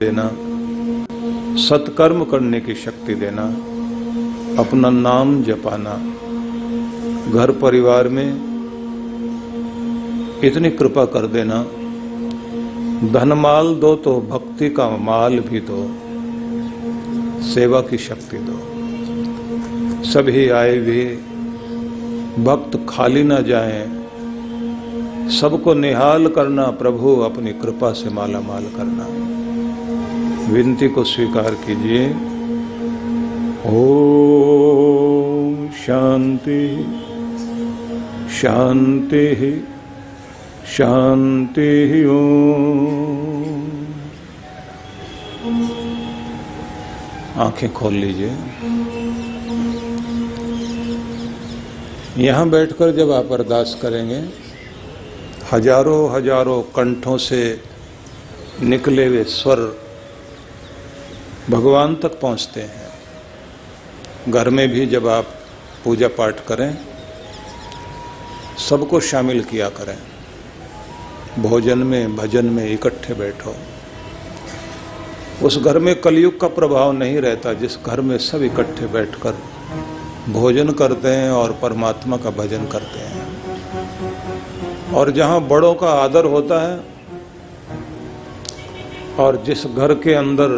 देना, सत्कर्म करने की शक्ति देना, अपना नाम जपाना, घर परिवार में इतनी कृपा कर देना, धनमाल दो तो भक्ति का माल भी दो, सेवा की शक्ति दो। सभी आए हुए भक्त खाली ना जाएं, सबको निहाल करना, प्रभु अपनी कृपा से माला माल करना। विनती को स्वीकार कीजिए। ओम शांति शांति शांति। ओम। आंखें खोल लीजिए। यहां बैठकर जब आप अरदास करेंगे, हजारों हजारों कंठों से निकले हुए स्वर भगवान तक पहुंचते हैं। घर में भी जब आप पूजा पाठ करें, सबको शामिल किया करें। भोजन में, भजन में इकट्ठे बैठो। उस घर में कलयुग का प्रभाव नहीं रहता जिस घर में सब इकट्ठे बैठकर भोजन करते हैं और परमात्मा का भजन करते हैं। और जहां बड़ों का आदर होता है और जिस घर के अंदर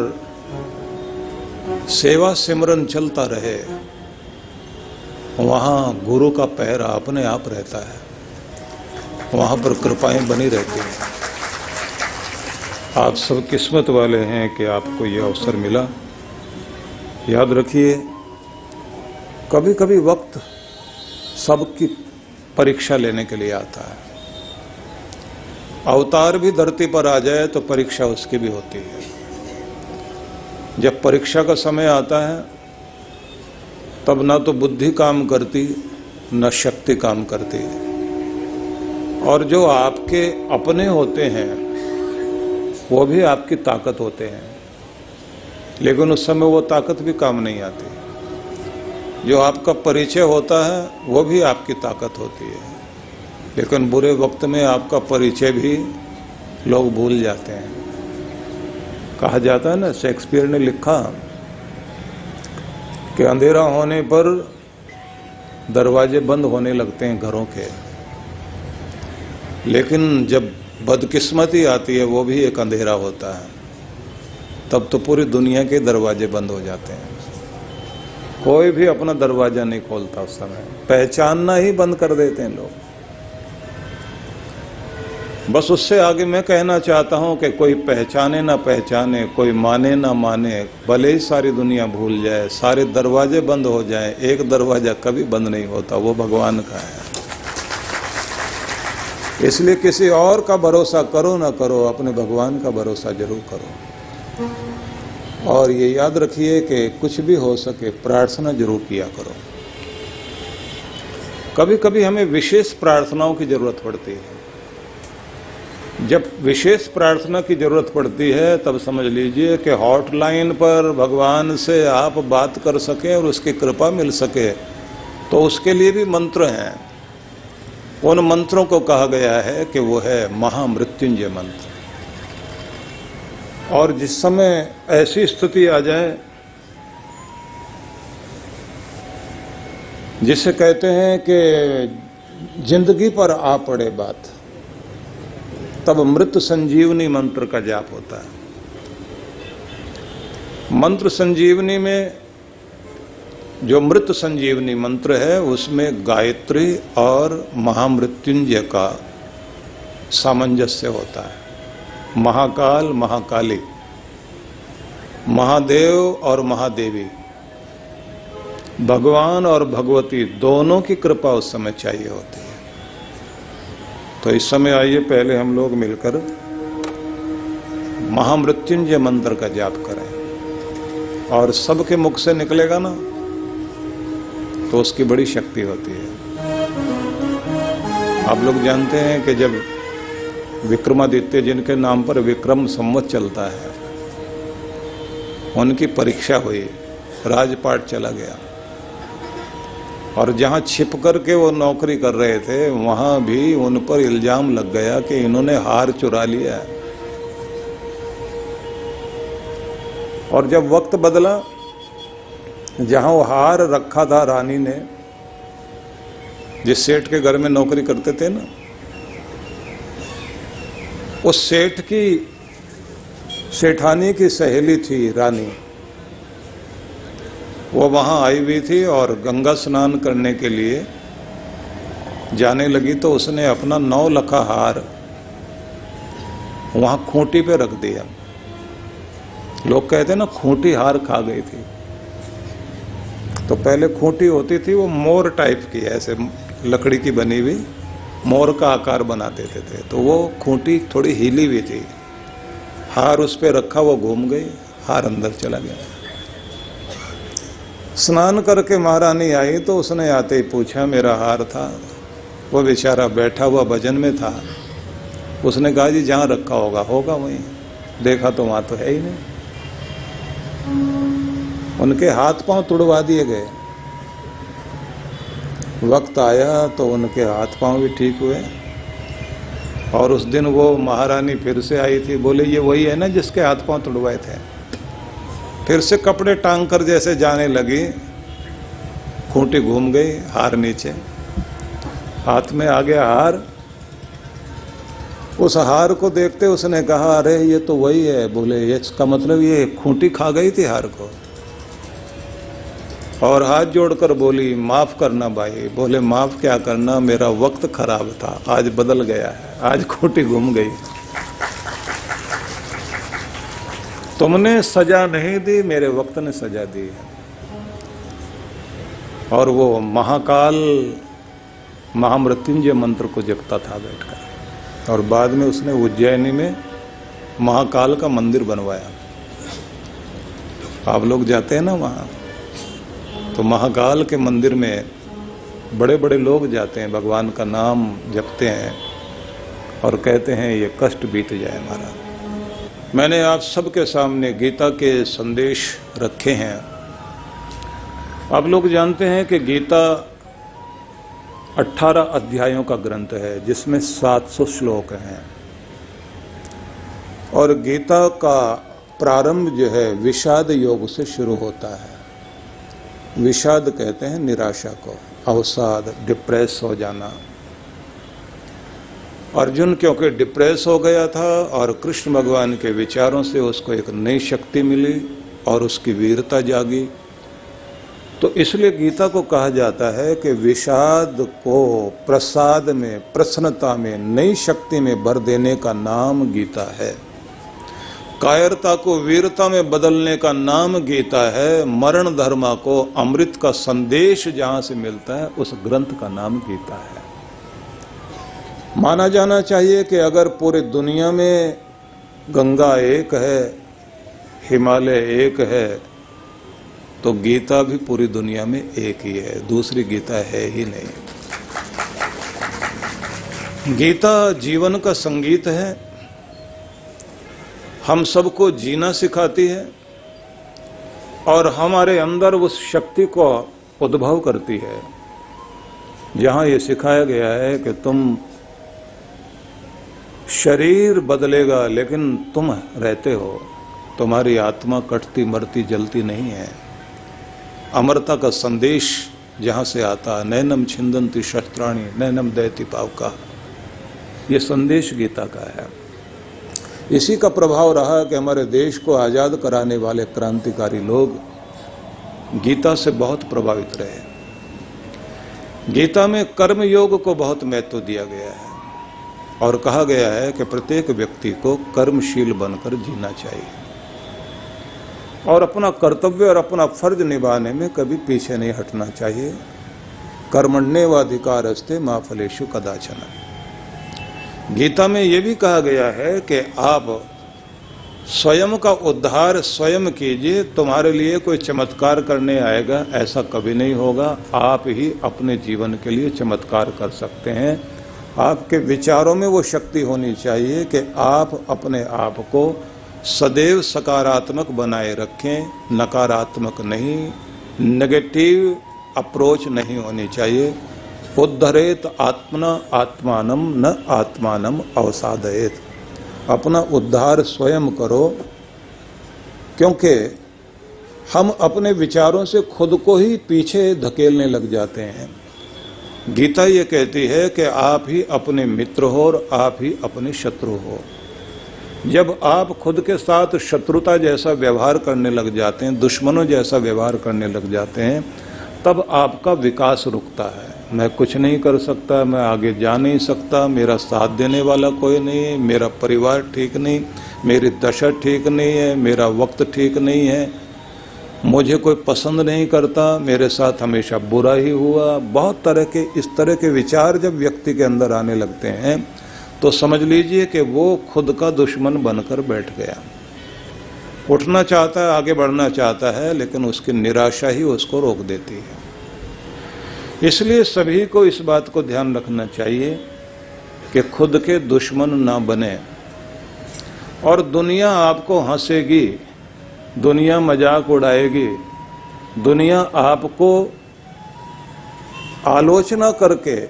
सेवा सिमरन चलता रहे, वहां गुरु का पैर अपने आप रहता है, वहां पर कृपाएं बनी रहती हैं। आप सब किस्मत वाले हैं कि आपको यह अवसर मिला। याद रखिए, कभी कभी वक्त सबकी परीक्षा लेने के लिए आता है। अवतार भी धरती पर आ जाए तो परीक्षा उसकी भी होती है। जब परीक्षा का समय आता है, तब ना तो बुद्धि काम करती, न शक्ति काम करती। और जो आपके अपने होते हैं वो भी आपकी ताकत होते हैं, लेकिन उस समय वो ताकत भी काम नहीं आती। जो आपका परिचय होता है वो भी आपकी ताकत होती है, लेकिन बुरे वक्त में आपका परिचय भी लोग भूल जाते हैं। कहा जाता है ना, शेक्सपियर ने लिखा कि अंधेरा होने पर दरवाजे बंद होने लगते हैं घरों के, लेकिन जब बदकिस्मती आती है वो भी एक अंधेरा होता है, तब तो पूरी दुनिया के दरवाजे बंद हो जाते हैं। कोई भी अपना दरवाजा नहीं खोलता उस समय, पहचानना ही बंद कर देते हैं लोग। बस उससे आगे मैं कहना चाहता हूं कि कोई पहचाने ना पहचाने, कोई माने ना माने, भले ही सारी दुनिया भूल जाए, सारे दरवाजे बंद हो जाएं, एक दरवाजा कभी बंद नहीं होता, वो भगवान का है। इसलिए किसी और का भरोसा करो ना करो, अपने भगवान का भरोसा जरूर करो। और ये याद रखिए कि कुछ भी हो सके प्रार्थना जरूर किया करो। कभी कभी हमें विशेष प्रार्थनाओं की जरूरत पड़ती है। जब विशेष प्रार्थना की जरूरत पड़ती है, तब समझ लीजिए कि हॉटलाइन पर भगवान से आप बात कर सकें और उसकी कृपा मिल सके, तो उसके लिए भी मंत्र हैं। उन मंत्रों को कहा गया है कि वो है महामृत्युंजय मंत्र। और जिस समय ऐसी स्थिति आ जाए जिसे कहते हैं कि जिंदगी पर आ पड़े बात, तब मृत संजीवनी मंत्र का जाप होता है। मंत्र संजीवनी में जो मृत संजीवनी मंत्र है, उसमें गायत्री और महामृत्युंजय का सामंजस्य होता है। महाकाल, महाकाली, महादेव और महादेवी, भगवान और भगवती, दोनों की कृपा उस समय चाहिए होती है। तो इस समय आइए पहले हम लोग मिलकर महामृत्युंजय मंत्र का जाप करें, और सबके मुख से निकलेगा ना तो उसकी बड़ी शक्ति होती है। आप लोग जानते हैं कि जब विक्रमादित्य, जिनके नाम पर विक्रम संवत चलता है, उनकी परीक्षा हुई, राजपाट चला गया, और जहां छिप करके वो नौकरी कर रहे थे, वहां भी उन पर इल्जाम लग गया कि इन्होंने हार चुरा लिया है। और जब वक्त बदला, जहां वो हार रखा था रानी ने, जिस सेठ के घर में नौकरी करते थे ना, उस सेठ की सेठानी की सहेली थी रानी, वो वहां आई हुई थी और गंगा स्नान करने के लिए जाने लगी तो उसने अपना 9 लखा हार वहां खूंटी पे रख दिया। लोग कहते हैं ना, खूंटी हार खा गई थी। तो पहले खूंटी होती थी, वो मोर टाइप की, ऐसे लकड़ी की बनी हुई मोर का आकार बना देते थे। तो वो खूंटी थोड़ी हिली हुई थी, हार उस पे रखा, वो घूम गई, हार अंदर चला गया। स्नान करके महारानी आई तो उसने आते ही पूछा, मेरा हार था। वो बेचारा बैठा हुआ भजन में था। उसने कहा, जी जहां रखा होगा वहीं। देखा तो वहां तो है ही नहीं। उनके हाथ पांव तुड़वा दिए गए। वक्त आया तो उनके हाथ पांव भी ठीक हुए। और उस दिन वो महारानी फिर से आई थी। बोले, ये वही है ना जिसके हाथ पांव तुड़वाए थे। फिर से कपड़े टांग कर जैसे जाने लगी, खूंटी घूम गई, हार नीचे, हाथ में आ गया हार। उस हार को देखते उसने कहा, अरे ये तो वही है। बोले, ये इसका मतलब ये खूंटी खा गई थी हार को। और हाथ जोड़कर बोली, माफ करना भाई। बोले, माफ क्या करना, मेरा वक्त खराब था, आज बदल गया है, आज खूंटी घूम गई। तुमने सजा नहीं दी, मेरे वक्त ने सजा दी। और वो महाकाल महामृत्युंजय मंत्र को जपता था बैठकर। और बाद में उसने उज्जैनी में महाकाल का मंदिर बनवाया। आप लोग जाते हैं ना वहाँ, तो महाकाल के मंदिर में बड़े बड़े लोग जाते हैं, भगवान का नाम जपते हैं और कहते हैं ये कष्ट बीत जाए हमारा। मैंने आप सबके सामने गीता के संदेश रखे हैं। आप लोग जानते हैं कि गीता 18 अध्यायों का ग्रंथ है, जिसमें 700 श्लोक हैं। और गीता का प्रारंभ जो है विषाद योग से शुरू होता है। विषाद कहते हैं निराशा को, अवसाद, डिप्रेस हो जाना। अर्जुन क्योंकि डिप्रेस हो गया था और कृष्ण भगवान के विचारों से उसको एक नई शक्ति मिली और उसकी वीरता जागी, तो इसलिए गीता को कहा जाता है कि विषाद को प्रसाद में, प्रसन्नता में, नई शक्ति में भर देने का नाम गीता है। कायरता को वीरता में बदलने का नाम गीता है। मरण धर्मा को अमृत का संदेश जहां से मिलता है, उस ग्रंथ का नाम गीता है। माना जाना चाहिए कि अगर पूरी दुनिया में गंगा एक है, हिमालय एक है, तो गीता भी पूरी दुनिया में एक ही है, दूसरी गीता है ही नहीं। गीता जीवन का संगीत है, हम सबको जीना सिखाती है और हमारे अंदर उस शक्ति को उद्भव करती है। जहां ये सिखाया गया है कि तुम, शरीर बदलेगा लेकिन तुम रहते हो, तुम्हारी आत्मा कटती मरती जलती नहीं है। अमरता का संदेश जहां से आता है, नैनम छिंदंती शस्त्राणी नैनम दयति पावका, ये संदेश गीता का है। इसी का प्रभाव रहा कि हमारे देश को आज़ाद कराने वाले क्रांतिकारी लोग गीता से बहुत प्रभावित रहे। गीता में कर्म योग को बहुत महत्व दिया गया है और कहा गया है कि प्रत्येक व्यक्ति को कर्मशील बनकर जीना चाहिए और अपना कर्तव्य और अपना फर्ज निभाने में कभी पीछे नहीं हटना चाहिए। कर्मण्येवाधिकारस्ते मा फलेषु कदाचन। गीता में यह भी कहा गया है कि आप स्वयं का उद्धार स्वयं कीजिए, तुम्हारे लिए कोई चमत्कार करने आएगा ऐसा कभी नहीं होगा। आप ही अपने जीवन के लिए चमत्कार कर सकते हैं। आपके विचारों में वो शक्ति होनी चाहिए कि आप अपने आप को सदैव सकारात्मक बनाए रखें, नकारात्मक नहीं, नेगेटिव अप्रोच नहीं होनी चाहिए। उद्धरेत आत्मना आत्मानम न आत्मानम अवसादयेत। अपना उद्धार स्वयं करो, क्योंकि हम अपने विचारों से खुद को ही पीछे धकेलने लग जाते हैं। गीता ये कहती है कि आप ही अपने मित्र हो और आप ही अपने शत्रु हो। जब आप खुद के साथ शत्रुता जैसा व्यवहार करने लग जाते हैं, दुश्मनों जैसा व्यवहार करने लग जाते हैं, तब आपका विकास रुकता है। मैं कुछ नहीं कर सकता, मैं आगे जा नहीं सकता, मेरा साथ देने वाला कोई नहीं है, मेरा परिवार ठीक नहीं, मेरी दशा ठीक नहीं है, मेरा वक्त ठीक नहीं है, मुझे कोई पसंद नहीं करता, मेरे साथ हमेशा बुरा ही हुआ। बहुत तरह के इस तरह के विचार जब व्यक्ति के अंदर आने लगते हैं तो समझ लीजिए कि वो खुद का दुश्मन बनकर बैठ गया। उठना चाहता है, आगे बढ़ना चाहता है, लेकिन उसकी निराशा ही उसको रोक देती है। इसलिए सभी को इस बात को ध्यान रखना चाहिए कि खुद के दुश्मन ना बने। और दुनिया आपको हंसेगी, दुनिया मजाक उड़ाएगी, दुनिया आपको आलोचना करके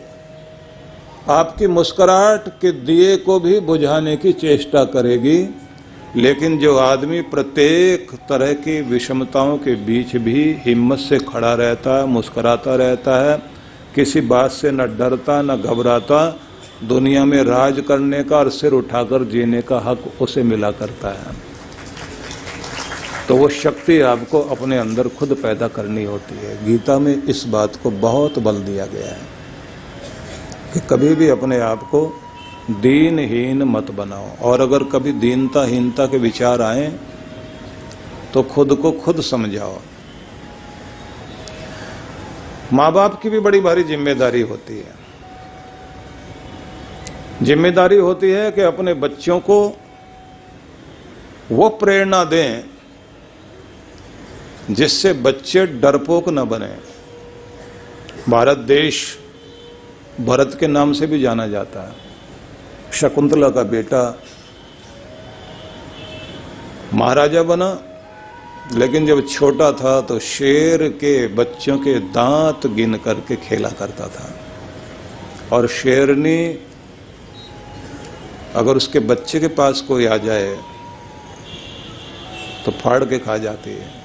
आपकी मुस्कुराहट के दिए को भी बुझाने की चेष्टा करेगी, लेकिन जो आदमी प्रत्येक तरह की विषमताओं के बीच भी हिम्मत से खड़ा रहता है, मुस्कुराता रहता है, किसी बात से न डरता न घबराता, दुनिया में राज करने का और सिर उठाकर जीने का हक उसे मिला करता है। तो वो शक्ति आपको अपने अंदर खुद पैदा करनी होती है। गीता में इस बात को बहुत बल दिया गया है कि कभी भी अपने आप को दीनहीन मत बनाओ, और अगर कभी दीनता हीनता के विचार आए तो खुद को खुद समझाओ। माँ बाप की भी बड़ी भारी जिम्मेदारी होती है। जिम्मेदारी होती है कि अपने बच्चों को वो प्रेरणा दें जिससे बच्चे डरपोक न बने। भारत देश भरत के नाम से भी जाना जाता है। शकुंतला का बेटा महाराजा बना, लेकिन जब छोटा था तो शेर के बच्चों के दांत गिन करके खेला करता था, और शेरनी अगर उसके बच्चे के पास कोई आ जाए तो फाड़ के खा जाती है।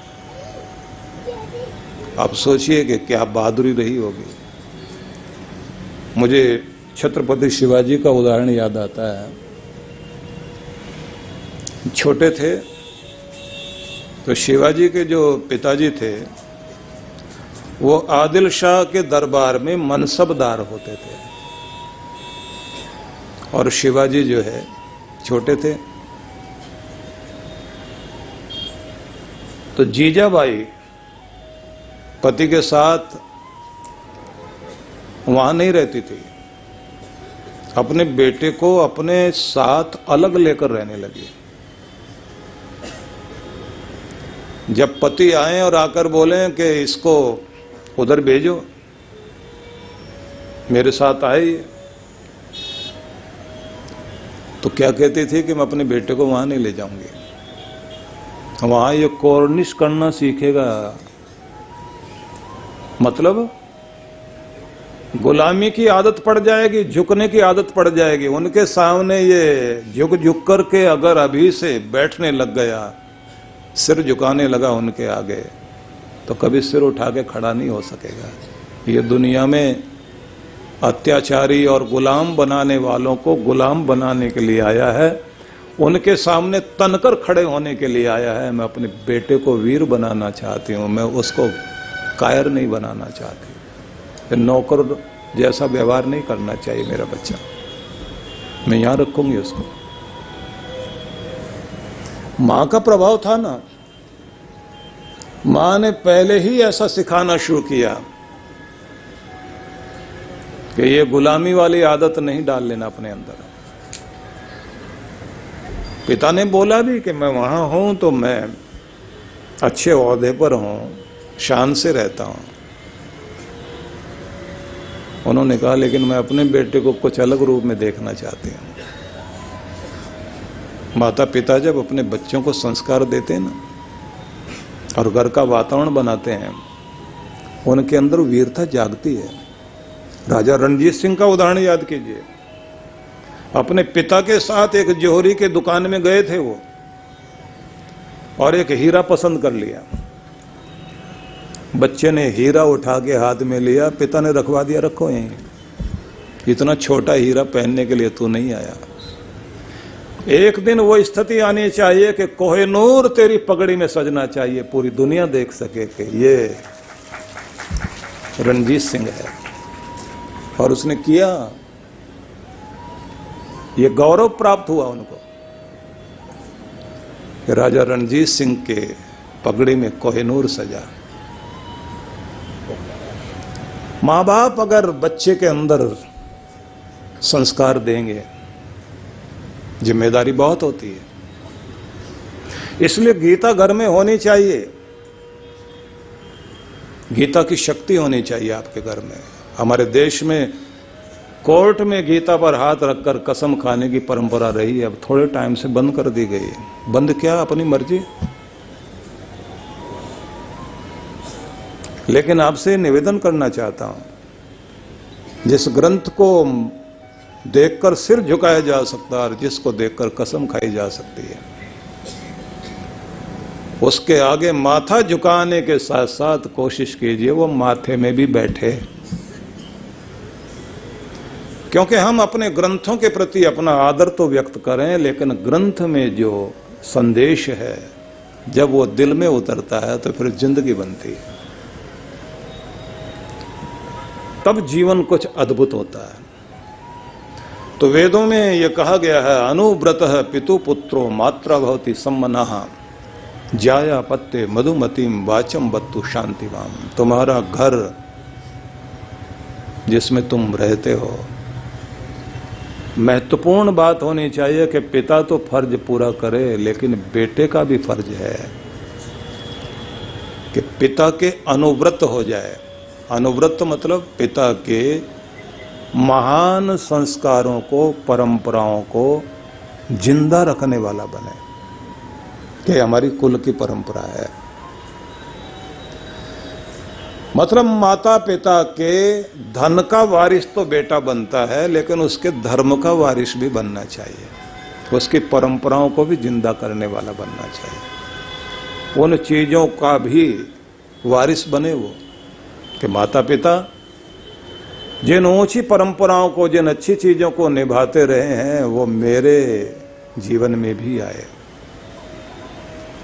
आप सोचिए कि क्या बहादुरी रही होगी। मुझे छत्रपति शिवाजी का उदाहरण याद आता है। छोटे थे तो शिवाजी के जो पिताजी थे वो आदिल शाह के दरबार में मनसबदार होते थे, और शिवाजी जो है छोटे थे। तो जीजाबाई पति के साथ वहां नहीं रहती थी, अपने बेटे को अपने साथ अलग लेकर रहने लगी। जब पति आए और आकर बोले कि इसको उधर भेजो, मेरे साथ आए, तो क्या कहती थी कि मैं अपने बेटे को वहां नहीं ले जाऊंगी, वहां ये कॉर्निश करना सीखेगा। मतलब गुलामी की आदत पड़ जाएगी, झुकने की आदत पड़ जाएगी। उनके सामने ये झुक झुक करके अगर अभी से बैठने लग गया, सिर झुकाने लगा उनके आगे, तो कभी सिर उठा के खड़ा नहीं हो सकेगा। ये दुनिया में अत्याचारी और गुलाम बनाने वालों को गुलाम बनाने के लिए आया है, उनके सामने तनकर खड़े होने के लिए आया है। मैं अपने बेटे को वीर बनाना चाहती हूँ, मैं उसको कायर नहीं बनाना चाहती। नौकर जैसा व्यवहार नहीं करना चाहिए मेरा बच्चा, मैं यहां रखूंगी उसको। मां का प्रभाव था ना, मां ने पहले ही ऐसा सिखाना शुरू किया कि ये गुलामी वाली आदत नहीं डाल लेना अपने अंदर। पिता ने बोला भी कि मैं वहां हूं तो मैं अच्छे ओहदे पर हूं, शान से रहता हूं। उन्होंने कहा लेकिन मैं अपने बेटे को कुछ अलग रूप में देखना चाहती हूं। माता पिता जब अपने बच्चों को संस्कार देते हैं ना और घर का वातावरण बनाते हैं, उनके अंदर वीरता जागती है। राजा रणजीत सिंह का उदाहरण याद कीजिए। अपने पिता के साथ एक जोहरी के दुकान में गए थे वो, और एक हीरा पसंद कर लिया। बच्चे ने हीरा उठा के हाथ में लिया, पिता ने रखवा दिया, रखो यहीं, इतना छोटा हीरा पहनने के लिए तू नहीं आया। एक दिन वो स्थिति आनी चाहिए कि कोहिनूर तेरी पगड़ी में सजना चाहिए, पूरी दुनिया देख सके कि ये रणजीत सिंह है। और उसने किया, ये गौरव प्राप्त हुआ उनको कि राजा रणजीत सिंह के पगड़ी में कोहिनूर सजा। माँ बाप अगर बच्चे के अंदर संस्कार देंगे, जिम्मेदारी बहुत होती है, इसलिए गीता घर में होनी चाहिए, गीता की शक्ति होनी चाहिए आपके घर में। हमारे देश में कोर्ट में गीता पर हाथ रखकर कसम खाने की परंपरा रही है, अब थोड़े टाइम से बंद कर दी गई है। बंद क्या, अपनी मर्जी। लेकिन आपसे निवेदन करना चाहता हूं, जिस ग्रंथ को देखकर सिर झुकाया जा सकता है और जिसको देखकर कसम खाई जा सकती है, उसके आगे माथा झुकाने के साथ साथ कोशिश कीजिए वो माथे में भी बैठे, क्योंकि हम अपने ग्रंथों के प्रति अपना आदर तो व्यक्त करें, लेकिन ग्रंथ में जो संदेश है जब वो दिल में उतरता है तो फिर जिंदगी बनती है, तब जीवन कुछ अद्भुत होता है। तो वेदों में यह कहा गया है, अनुव्रतः पितु पुत्रो मात्रा भवति सम्मनः जाया पत्ते मधुमतीम वाचम बत्तु शांतिवाम। तुम्हारा घर जिसमें तुम रहते हो, महत्वपूर्ण बात होनी चाहिए कि पिता तो फर्ज पूरा करे, लेकिन बेटे का भी फर्ज है कि पिता के अनुव्रत हो जाए। अनुव्रत मतलब पिता के महान संस्कारों को, परंपराओं को जिंदा रखने वाला बने, कि हमारी कुल की परंपरा है। मतलब माता पिता के धन का वारिस तो बेटा बनता है, लेकिन उसके धर्म का वारिस भी बनना चाहिए, उसकी परंपराओं को भी जिंदा करने वाला बनना चाहिए। उन चीजों का भी वारिस बने वो, कि माता पिता जिन ऊंची परंपराओं को, जिन अच्छी चीजों को निभाते रहे हैं, वो मेरे जीवन में भी आए।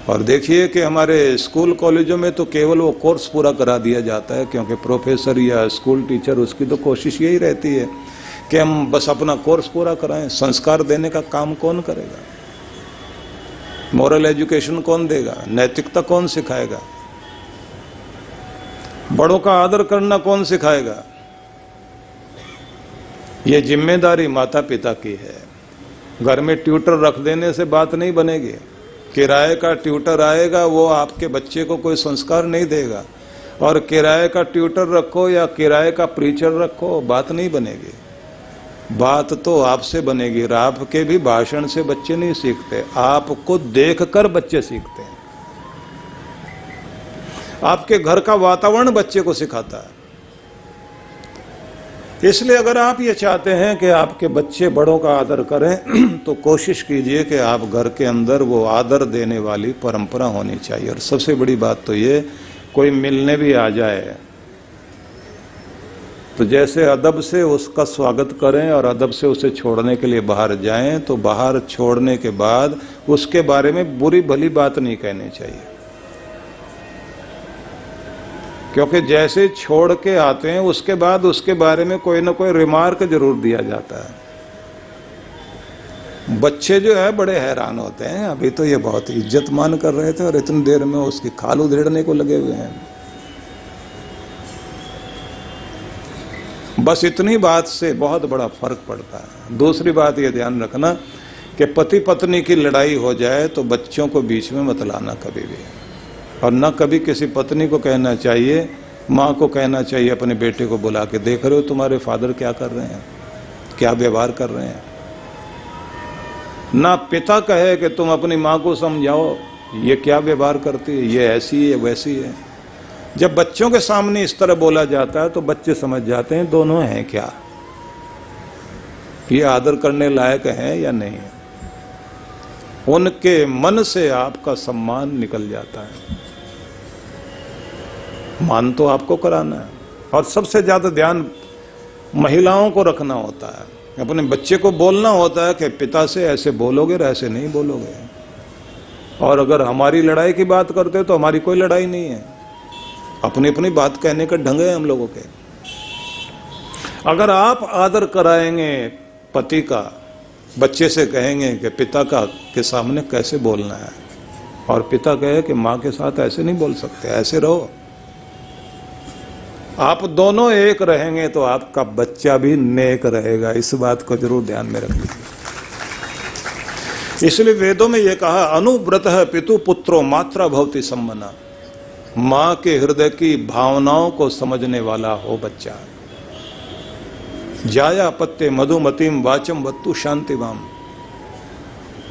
और देखिए कि हमारे स्कूल कॉलेजों में तो केवल वो कोर्स पूरा करा दिया जाता है, क्योंकि प्रोफेसर या स्कूल टीचर उसकी तो कोशिश यही रहती है कि हम बस अपना कोर्स पूरा कराएं। संस्कार देने का काम कौन करेगा? मॉरल एजुकेशन कौन देगा? नैतिकता कौन सिखाएगा? बड़ों का आदर करना कौन सिखाएगा? ये जिम्मेदारी माता पिता की है। घर में ट्यूटर रख देने से बात नहीं बनेगी। किराए का ट्यूटर आएगा, वो आपके बच्चे को कोई संस्कार नहीं देगा। और किराए का ट्यूटर रखो या किराए का प्रीचर रखो, बात नहीं बनेगी। बात तो आपसे बनेगी। आपके भी भाषण से बच्चे नहीं सीखते, आपको देखकर बच्चे सीखते हैं। आपके घर का वातावरण बच्चे को सिखाता है। इसलिए अगर आप ये चाहते हैं कि आपके बच्चे बड़ों का आदर करें, तो कोशिश कीजिए कि आप घर के अंदर वो आदर देने वाली परंपरा होनी चाहिए। और सबसे बड़ी बात तो ये, कोई मिलने भी आ जाए तो जैसे अदब से उसका स्वागत करें और अदब से उसे छोड़ने के लिए बाहर जाएं, तो बाहर छोड़ने के बाद उसके बारे में बुरी भली बात नहीं कहनी चाहिए, क्योंकि जैसे छोड़ के आते हैं उसके बाद उसके बारे में कोई ना कोई रिमार्क जरूर दिया जाता है। बच्चे जो है बड़े हैरान होते हैं, अभी तो ये बहुत इज्जत मान कर रहे थे और इतनी देर में उसकी खाल उधेड़ने को लगे हुए हैं। बस इतनी बात से बहुत बड़ा फर्क पड़ता है। दूसरी बात ये ध्यान रखना कि पति पत्नी की लड़ाई हो जाए तो बच्चों को बीच में मत लाना कभी भी। और न कभी किसी पत्नी को कहना चाहिए, माँ को कहना चाहिए अपने बेटे को बुला के, देख रहे हो तुम्हारे फादर क्या कर रहे हैं, क्या व्यवहार कर रहे हैं। ना पिता कहे कि तुम अपनी माँ को समझाओ, ये क्या व्यवहार करती है, ये ऐसी है वैसी है। जब बच्चों के सामने इस तरह बोला जाता है तो बच्चे समझ जाते हैं दोनों हैं क्या, ये आदर करने लायक हैं या नहीं है। उनके मन से आपका सम्मान निकल जाता है। मान तो आपको कराना है। और सबसे ज्यादा ध्यान महिलाओं को रखना होता है। अपने बच्चे को बोलना होता है कि पिता से ऐसे बोलोगे और ऐसे नहीं बोलोगे। और अगर हमारी लड़ाई की बात करते तो हमारी कोई लड़ाई नहीं है, अपनी अपनी बात कहने का ढंग है हम लोगों के। अगर आप आदर कराएंगे पति का, बच्चे से कहेंगे कि पिता का के सामने कैसे बोलना है, और पिता कहे कि माँ के साथ ऐसे नहीं बोल सकते, ऐसे रहो, आप दोनों एक रहेंगे तो आपका बच्चा भी नेक रहेगा। इस बात को जरूर ध्यान में रख लीजिए। इसलिए वेदों में यह कहा, अनुव्रतः पितु पुत्रो मात्रा भवति सम्मना। मां के हृदय की भावनाओं को समझने वाला हो बच्चा। जाया पत्ते मधुमतीम वाचम वत्तु शांतिवाम।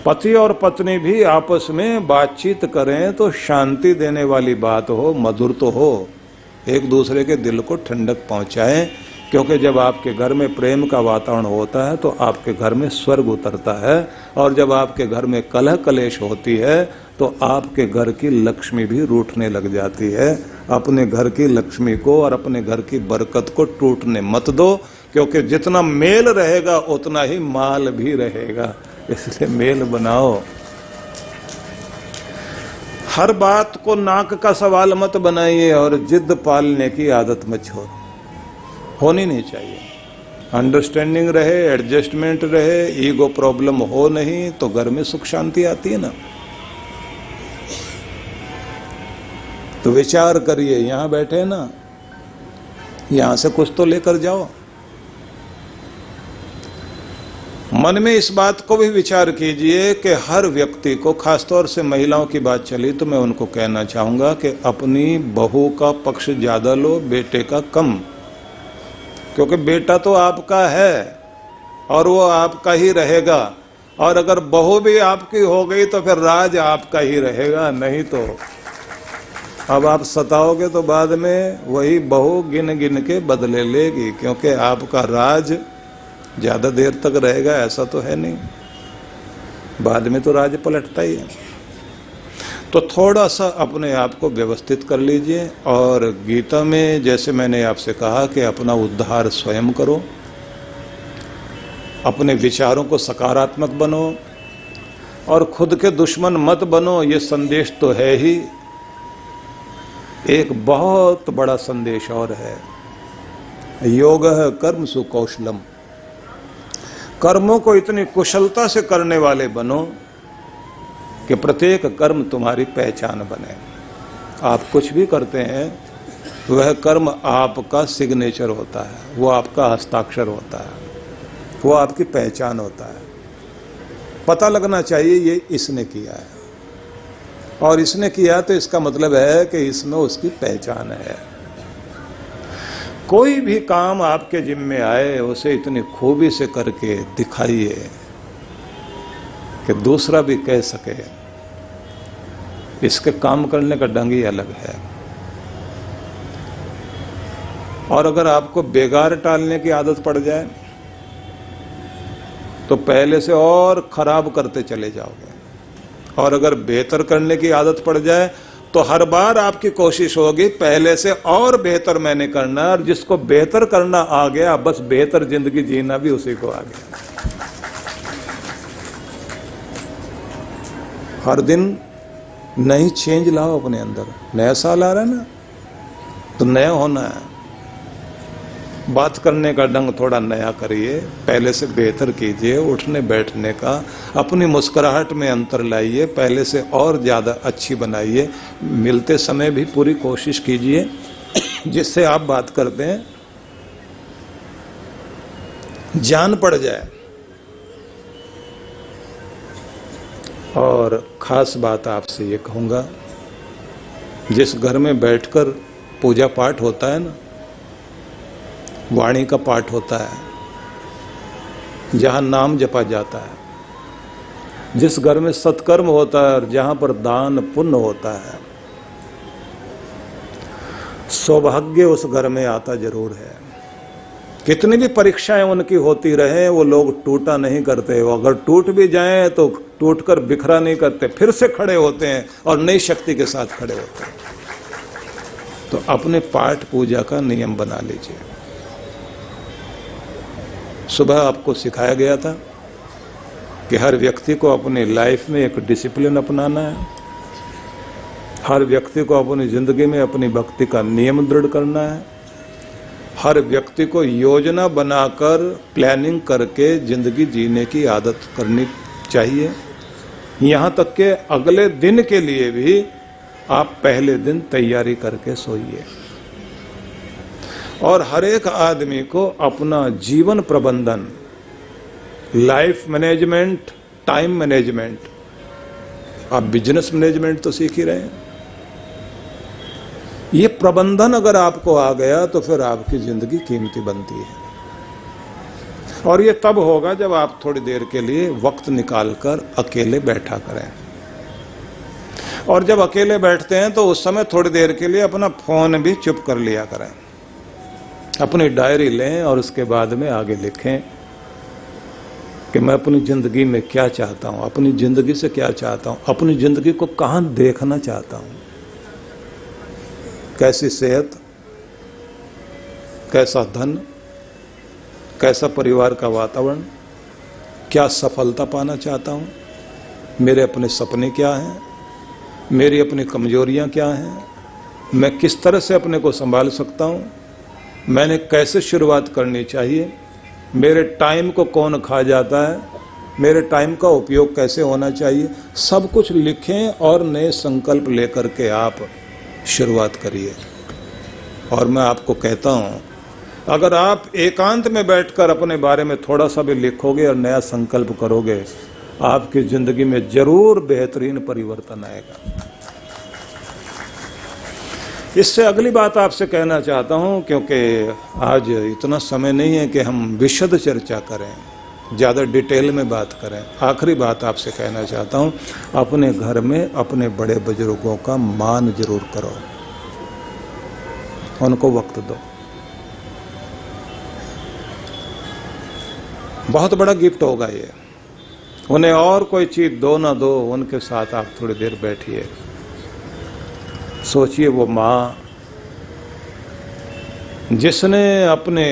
पति और पत्नी भी आपस में बातचीत करें तो शांति देने वाली बात हो, मधुर तो हो, एक दूसरे के दिल को ठंडक पहुंचाएं। क्योंकि जब आपके घर में प्रेम का वातावरण होता है तो आपके घर में स्वर्ग उतरता है, और जब आपके घर में कलह कलेश होती है तो आपके घर की लक्ष्मी भी रूठने लग जाती है। अपने घर की लक्ष्मी को और अपने घर की बरकत को टूटने मत दो, क्योंकि जितना मेल रहेगा उतना ही माल भी रहेगा। इसलिए मेल बनाओ। हर बात को नाक का सवाल मत बनाइए और जिद पालने की आदत मत छोड़ो, होनी नहीं चाहिए। अंडरस्टैंडिंग रहे, एडजस्टमेंट रहे, ईगो प्रॉब्लम हो नहीं तो घर में सुख शांति आती है ना। तो विचार करिए, यहां बैठे ना, यहां से कुछ तो लेकर जाओ। मन में इस बात को भी विचार कीजिए कि हर व्यक्ति को, खासतौर से महिलाओं की बात चली तो मैं उनको कहना चाहूंगा कि अपनी बहू का पक्ष ज्यादा लो, बेटे का कम। क्योंकि बेटा तो आपका है और वो आपका ही रहेगा, और अगर बहू भी आपकी हो गई तो फिर राज आपका ही रहेगा। नहीं तो अब आप सताओगे तो बाद में वही बहू गिन गिन के बदले लेगी, क्योंकि आपका राज ज्यादा देर तक रहेगा ऐसा तो है नहीं, बाद में तो राज पलटता ही है। तो थोड़ा सा अपने आप को व्यवस्थित कर लीजिए। और गीता में जैसे मैंने आपसे कहा कि अपना उद्धार स्वयं करो, अपने विचारों को सकारात्मक बनो और खुद के दुश्मन मत बनो। ये संदेश तो है ही। एक बहुत बड़ा संदेश और है, योगः कर्मसु कौशलम। कर्मों को इतनी कुशलता से करने वाले बनो कि प्रत्येक कर्म तुम्हारी पहचान बने। आप कुछ भी करते हैं वह कर्म आपका सिग्नेचर होता है, वो आपका हस्ताक्षर होता है, वो आपकी पहचान होता है। पता लगना चाहिए ये इसने किया है, और इसने किया तो इसका मतलब है कि इसमें उसकी पहचान है। कोई भी काम आपके जिम्मे आए उसे इतनी खूबी से करके दिखाइए कि दूसरा भी कह सके। इसके काम करने का ढंग ही अलग है। और अगर आपको बेगार टालने की आदत पड़ जाए तो पहले से और खराब करते चले जाओगे, और अगर बेहतर करने की आदत पड़ जाए तो हर बार आपकी कोशिश होगी पहले से और बेहतर मैंने करना, और जिसको बेहतर करना आ गया बस बेहतर जिंदगी जीना भी उसी को आ गया। हर दिन नई चेंज लाओ अपने अंदर। नया साल आ रहा है ना, तो नया होना है। बात करने का ढंग थोड़ा नया करिए, पहले से बेहतर कीजिए। उठने बैठने का, अपनी मुस्कुराहट में अंतर लाइए, पहले से और ज़्यादा अच्छी बनाइए। मिलते समय भी पूरी कोशिश कीजिए जिससे आप बात करते हैं जान पड़ जाए। और ख़ास बात आपसे ये कहूँगा, जिस घर में बैठकर पूजा पाठ होता है ना, वाणी का पाठ होता है, जहाँ नाम जपा जाता है, जिस घर में सत्कर्म होता है और जहाँ पर दान पुण्य होता है, सौभाग्य उस घर में आता जरूर है। कितनी भी परीक्षाएं उनकी होती रहे, वो लोग टूटा नहीं करते। वो अगर टूट भी जाएं तो टूटकर बिखरा नहीं करते, फिर से खड़े होते हैं और नई शक्ति के साथ खड़े होते हैं। तो अपने पाठ पूजा का नियम बना लीजिए। सुबह आपको सिखाया गया था कि हर व्यक्ति को अपनी लाइफ में एक डिसिप्लिन अपनाना है, हर व्यक्ति को अपनी जिंदगी में अपनी भक्ति का नियम दृढ़ करना है, हर व्यक्ति को योजना बनाकर प्लानिंग करके जिंदगी जीने की आदत करनी चाहिए। यहाँ तक कि अगले दिन के लिए भी आप पहले दिन तैयारी करके सोइए। और हर एक आदमी को अपना जीवन प्रबंधन, लाइफ मैनेजमेंट, टाइम मैनेजमेंट, आप बिजनेस मैनेजमेंट तो सीख ही रहे हैं, ये प्रबंधन अगर आपको आ गया तो फिर आपकी जिंदगी कीमती बनती है। और ये तब होगा जब आप थोड़ी देर के लिए वक्त निकालकर अकेले बैठा करें। और जब अकेले बैठते हैं तो उस समय थोड़ी देर के लिए अपना फोन भी चुप कर लिया करें, अपनी डायरी लें और उसके बाद में आगे लिखें कि मैं अपनी जिंदगी में क्या चाहता हूं, अपनी जिंदगी से क्या चाहता हूं, अपनी जिंदगी को कहां देखना चाहता हूं, कैसी सेहत, कैसा धन, कैसा परिवार का वातावरण, क्या सफलता पाना चाहता हूं, मेरे अपने सपने क्या हैं, मेरी अपनी कमजोरियां क्या हैं, मैं किस तरह से अपने को संभाल सकता हूं, मैंने कैसे शुरुआत करनी चाहिए, मेरे टाइम को कौन खा जाता है, मेरे टाइम का उपयोग कैसे होना चाहिए, सब कुछ लिखें और नए संकल्प लेकर के आप शुरुआत करिए। और मैं आपको कहता हूं, अगर आप एकांत में बैठकर अपने बारे में थोड़ा सा भी लिखोगे और नया संकल्प करोगे, आपकी जिंदगी में जरूर बेहतरीन परिवर्तन आएगा। इससे अगली बात आपसे कहना चाहता हूं, क्योंकि आज इतना समय नहीं है कि हम विशद चर्चा करें, ज़्यादा डिटेल में बात करें। आखिरी बात आपसे कहना चाहता हूं, अपने घर में अपने बड़े बुजुर्गों का मान जरूर करो, उनको वक्त दो। बहुत बड़ा गिफ्ट होगा ये। उन्हें और कोई चीज दो ना दो, उनके साथ आप थोड़ी देर बैठिए, सोचिए वो माँ जिसने अपने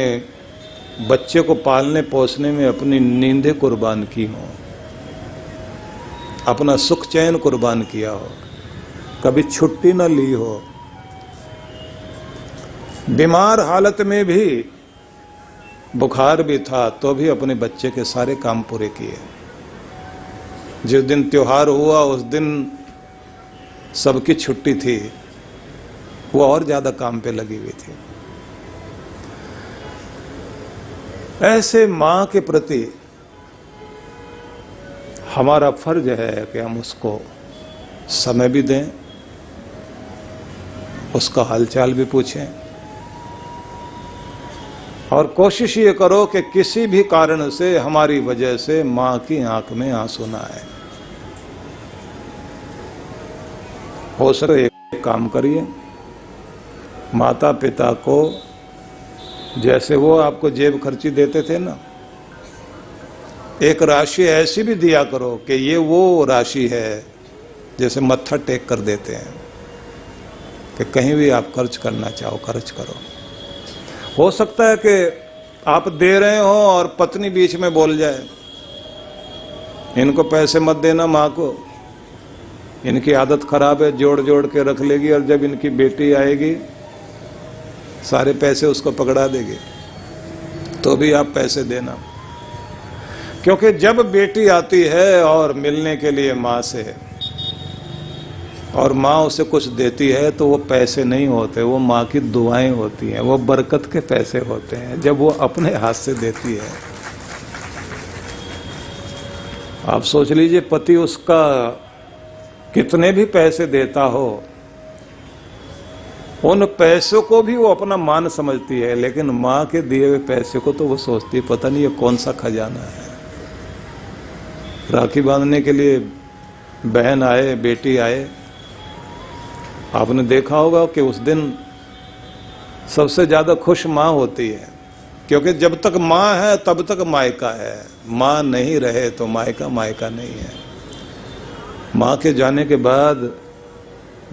बच्चे को पालने पोसने में अपनी नींदें कुर्बान की हो, अपना सुख चैन कुर्बान किया हो, कभी छुट्टी न ली हो, बीमार हालत में भी, बुखार भी था तो भी अपने बच्चे के सारे काम पूरे किए। जिस दिन त्योहार हुआ उस दिन सबकी छुट्टी थी, वो और ज्यादा काम पे लगी हुई थी। ऐसे मां के प्रति हमारा फर्ज है कि हम उसको समय भी दें, उसका हालचाल भी पूछें, और कोशिश ये करो कि किसी भी कारण से हमारी वजह से मां की आंख में आंसू ना आए। हो सके एक काम करिए, माता पिता को जैसे वो आपको जेब खर्ची देते थे ना, एक राशि ऐसी भी दिया करो कि ये वो राशि है जैसे मत्था टेक कर देते हैं कि कहीं भी आप खर्च करना चाहो खर्च करो। हो सकता है कि आप दे रहे हो और पत्नी बीच में बोल जाए, इनको पैसे मत देना, माँ को इनकी आदत खराब है, जोड़ जोड़ के रख लेगी, और जब इनकी बेटी आएगी सारे पैसे उसको पकड़ा देगी, तो भी आप पैसे देना। क्योंकि जब बेटी आती है और मिलने के लिए माँ से, और माँ उसे कुछ देती है, तो वो पैसे नहीं होते, वो माँ की दुआएं होती हैं, वो बरकत के पैसे होते हैं जब वो अपने हाथ से देती है। आप सोच लीजिए, पति उसका कितने भी पैसे देता हो, उन पैसों को भी वो अपना मान समझती है, लेकिन माँ के दिए हुए पैसे को तो वो सोचती है पता नहीं ये कौन सा खजाना है। राखी बांधने के लिए बहन आए, बेटी आए, आपने देखा होगा कि उस दिन सबसे ज्यादा खुश माँ होती है, क्योंकि जब तक माँ है तब तक मायका है, माँ नहीं रहे तो मायका मायका नहीं है। माँ के जाने के बाद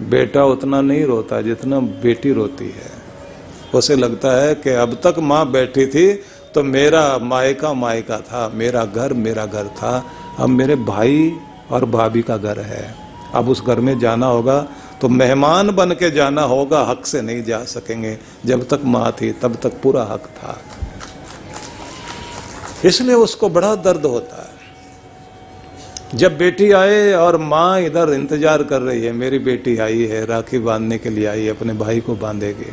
बेटा उतना नहीं रोता जितना बेटी रोती है। उसे लगता है कि अब तक माँ बैठी थी तो मेरा मायका मायका था, मेरा घर था, अब मेरे भाई और भाभी का घर है। अब उस घर में जाना होगा तो मेहमान बन के जाना होगा, हक से नहीं जा सकेंगे। जब तक माँ थी तब तक पूरा हक था। इसलिए उसको बड़ा दर्द होता है जब बेटी आए और माँ इधर इंतजार कर रही है, मेरी बेटी आई है, राखी बांधने के लिए आई है, अपने भाई को बांधेगी।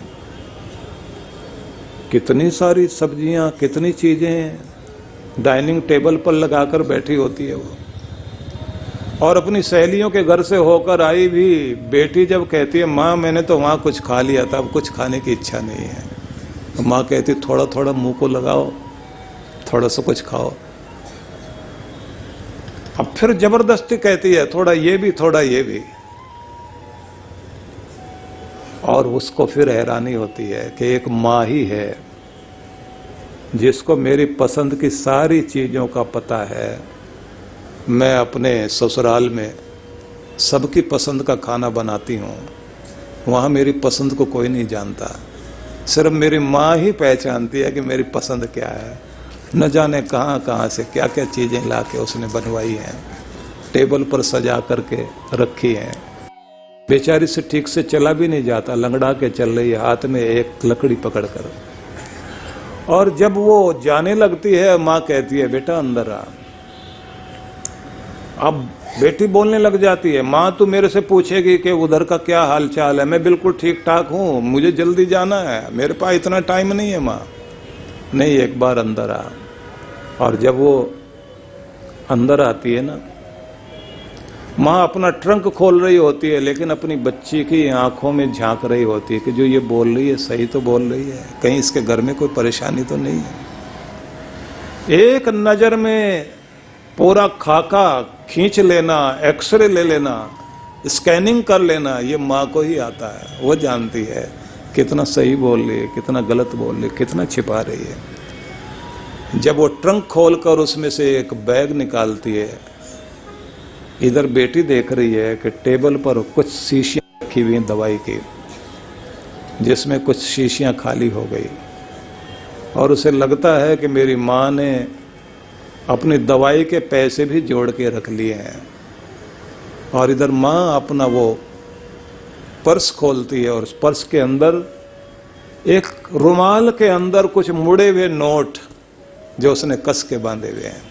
कितनी सारी सब्जियां, कितनी चीजें डाइनिंग टेबल पर लगाकर बैठी होती है वो। और अपनी सहेलियों के घर से होकर आई भी बेटी जब कहती है माँ मैंने तो वहां कुछ खा लिया था, अब कुछ खाने की इच्छा नहीं है, तो माँ कहती थोड़ा थोड़ा मुंह को लगाओ, थोड़ा सा कुछ खाओ। अब फिर जबरदस्ती कहती है थोड़ा ये भी, थोड़ा ये भी। और उसको फिर हैरानी होती है कि एक माँ ही है जिसको मेरी पसंद की सारी चीजों का पता है। मैं अपने ससुराल में सबकी पसंद का खाना बनाती हूँ, वहाँ मेरी पसंद को कोई नहीं जानता, सिर्फ मेरी माँ ही पहचानती है कि मेरी पसंद क्या है। न जाने कहाँ कहाँ से क्या क्या चीज़ें ला के उसने बनवाई हैं, टेबल पर सजा करके रखी हैं। बेचारी से ठीक से चला भी नहीं जाता, लंगड़ा के चल रही है, हाथ में एक लकड़ी पकड़कर। और जब वो जाने लगती है माँ कहती है बेटा अंदर आ। अब बेटी बोलने लग जाती है माँ तू मेरे से पूछेगी कि उधर का क्या हाल चाल है, मैं बिल्कुल ठीक ठाक हूँ, मुझे जल्दी जाना है, मेरे पास इतना टाइम नहीं है माँ। नहीं, एक बार अंदर आ। और जब वो अंदर आती है ना, माँ अपना ट्रंक खोल रही होती है लेकिन अपनी बच्ची की आंखों में झांक रही होती है कि जो ये बोल रही है सही तो बोल रही है, कहीं इसके घर में कोई परेशानी तो नहीं है। एक नजर में पूरा खाका खींच लेना, एक्सरे ले लेना, स्कैनिंग कर लेना, ये माँ को ही आता है। वो जानती है कितना सही बोल रही है, कितना गलत बोल रही है, कितना छिपा रही है। जब वो ट्रंक खोलकर उसमें से एक बैग निकालती है, इधर बेटी देख रही है कि टेबल पर कुछ शीशियां रखी हुई हैं दवाई की, जिसमें कुछ शीशियां खाली हो गई। और उसे लगता है कि मेरी माँ ने अपनी दवाई के पैसे भी जोड़ के रख लिए हैं। और इधर माँ अपना वो पर्स खोलती है और उस पर्स के अंदर एक रुमाल के अंदर कुछ मुड़े हुए नोट जो उसने कस के बांधे हुए हैं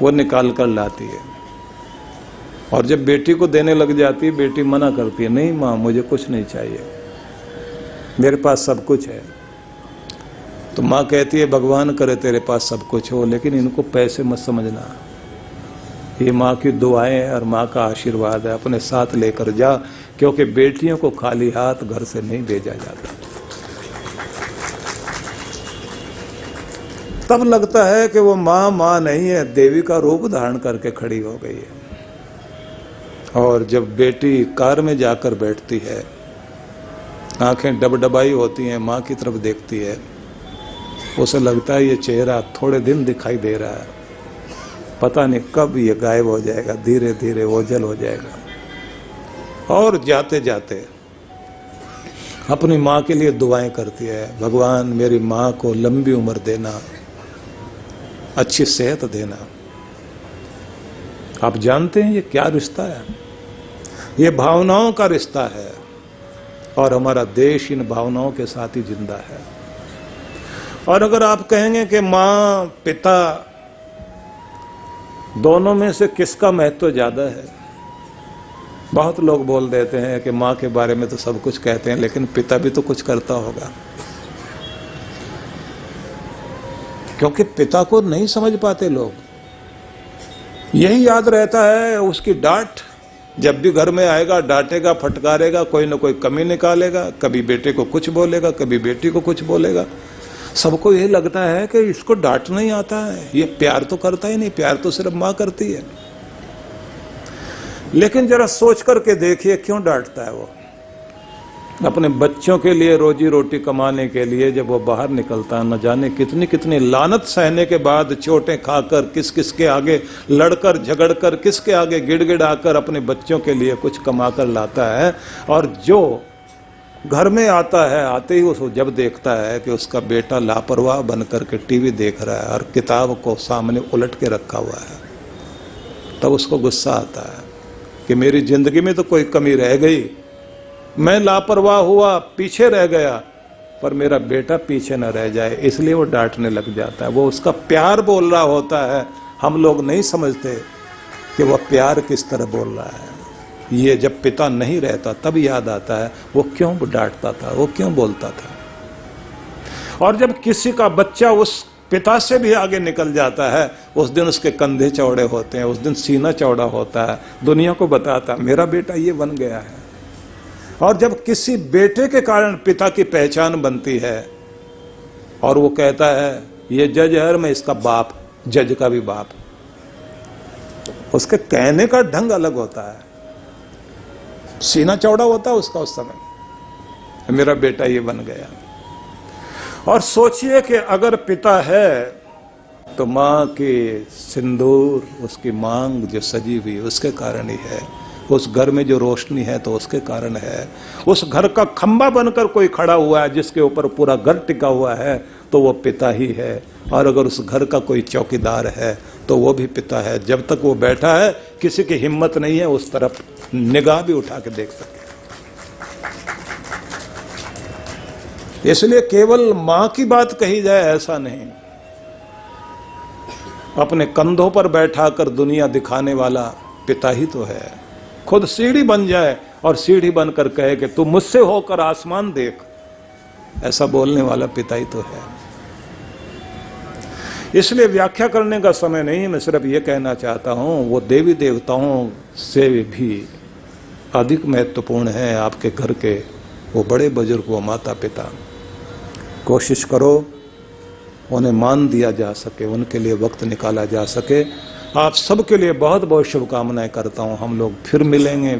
वो निकाल कर लाती है। और जब बेटी को देने लग जाती है, बेटी मना करती है, नहीं माँ मुझे कुछ नहीं चाहिए, मेरे पास सब कुछ है। तो माँ कहती है भगवान करे तेरे पास सब कुछ हो, लेकिन इनको पैसे मत समझना, ये माँ की दुआएं हैं और माँ का आशीर्वाद है, अपने साथ लेकर जा, क्योंकि बेटियों को खाली हाथ घर से नहीं भेजा जाता। तब लगता है कि वो माँ माँ नहीं है, देवी का रूप धारण करके खड़ी हो गई है। और जब बेटी कार में जाकर बैठती है, आंखें डबडबाई होती हैं, माँ की तरफ देखती है, उसे लगता है ये चेहरा थोड़े दिन दिखाई दे रहा है, पता नहीं कब ये गायब हो जाएगा, धीरे धीरे ओझल हो जाएगा। और जाते जाते अपनी माँ के लिए दुआएं करती है, भगवान मेरी माँ को लंबी उम्र देना, अच्छी सेहत देना। आप जानते हैं ये क्या रिश्ता है? ये भावनाओं का रिश्ता है और हमारा देश इन भावनाओं के साथ ही जिंदा है। और अगर आप कहेंगे कि माँ पिता दोनों में से किसका महत्व ज्यादा है, बहुत लोग बोल देते हैं कि माँ के बारे में तो सब कुछ कहते हैं, लेकिन पिता भी तो कुछ करता होगा, क्योंकि पिता को नहीं समझ पाते लोग। यही याद रहता है उसकी डांट, जब भी घर में आएगा डांटेगा, फटकारेगा, कोई ना कोई कमी निकालेगा, कभी बेटे को कुछ बोलेगा, कभी बेटी को कुछ बोलेगा। सबको यही लगता है कि इसको डांट नहीं आता है, ये प्यार तो करता ही नहीं, प्यार तो सिर्फ माँ करती है। लेकिन जरा सोच करके देखिए क्यों डांटता है वो? अपने बच्चों के लिए रोजी रोटी कमाने के लिए जब वो बाहर निकलता है, न जाने कितनी कितनी लानत सहने के बाद, चोटें खाकर, किस किस के आगे लड़कर झगड़कर, किसके आगे गिड़गिड़ाकर अपने बच्चों के लिए कुछ कमा कर लाता है। और जो घर में आता है, आते ही उसको जब देखता है कि उसका बेटा लापरवाह बनकर के टीवी देख रहा है और किताब को सामने उलट के रखा हुआ है, तब उसको गुस्सा आता है कि मेरी जिंदगी में तो कोई कमी रह गई, मैं लापरवाह हुआ, पीछे रह गया, पर मेरा बेटा पीछे न रह जाए, इसलिए वो डांटने लग जाता है। वो उसका प्यार बोल रहा होता है। हम लोग नहीं समझते कि वह प्यार किस तरह बोल रहा है। ये जब पिता नहीं रहता तब याद आता है वो क्यों डांटता था, वो क्यों बोलता था। और जब किसी का बच्चा उस पिता से भी आगे निकल जाता है, उस दिन उसके कंधे चौड़े होते हैं, उस दिन सीना चौड़ा होता है, दुनिया को बताता मेरा बेटा ये बन गया है। और जब किसी बेटे के कारण पिता की पहचान बनती है और वो कहता है ये जज है, मैं इसका बाप, जज का भी बाप, उसके कहने का ढंग अलग होता है, सीना चौड़ा होता है उसका उस समय, मेरा बेटा ये बन गया। और सोचिए कि अगर पिता है तो माँ की सिंदूर, उसकी मांग जो सजी हुई उसके कारण ही है, उस घर में जो रोशनी है तो उसके कारण है, उस घर का खंबा बनकर कोई खड़ा हुआ है जिसके ऊपर पूरा घर टिका हुआ है तो वो पिता ही है। और अगर उस घर का कोई चौकीदार है तो वो भी पिता है। जब तक वो बैठा है किसी की हिम्मत नहीं है उस तरफ निगाह भी उठा के देख सके। इसलिए केवल मां की बात कही जाए ऐसा नहीं, अपने कंधों पर बैठा कर दुनिया दिखाने वाला पिता ही तो है। खुद सीढ़ी बन जाए और सीढ़ी बनकर कहे कि तू मुझसे होकर आसमान देख, ऐसा बोलने वाला पिता ही तो है। इसलिए व्याख्या करने का समय नहीं, मैं सिर्फ ये कहना चाहता हूं वो देवी देवताओं से भी अधिक महत्वपूर्ण है आपके घर के वो बड़े बुजुर्ग, वो माता पिता। कोशिश करो उन्हें मान दिया जा सके, उनके लिए वक्त निकाला जा सके। आप सबके लिए बहुत बहुत शुभकामनाएं करता हूं। हम लोग फिर मिलेंगे।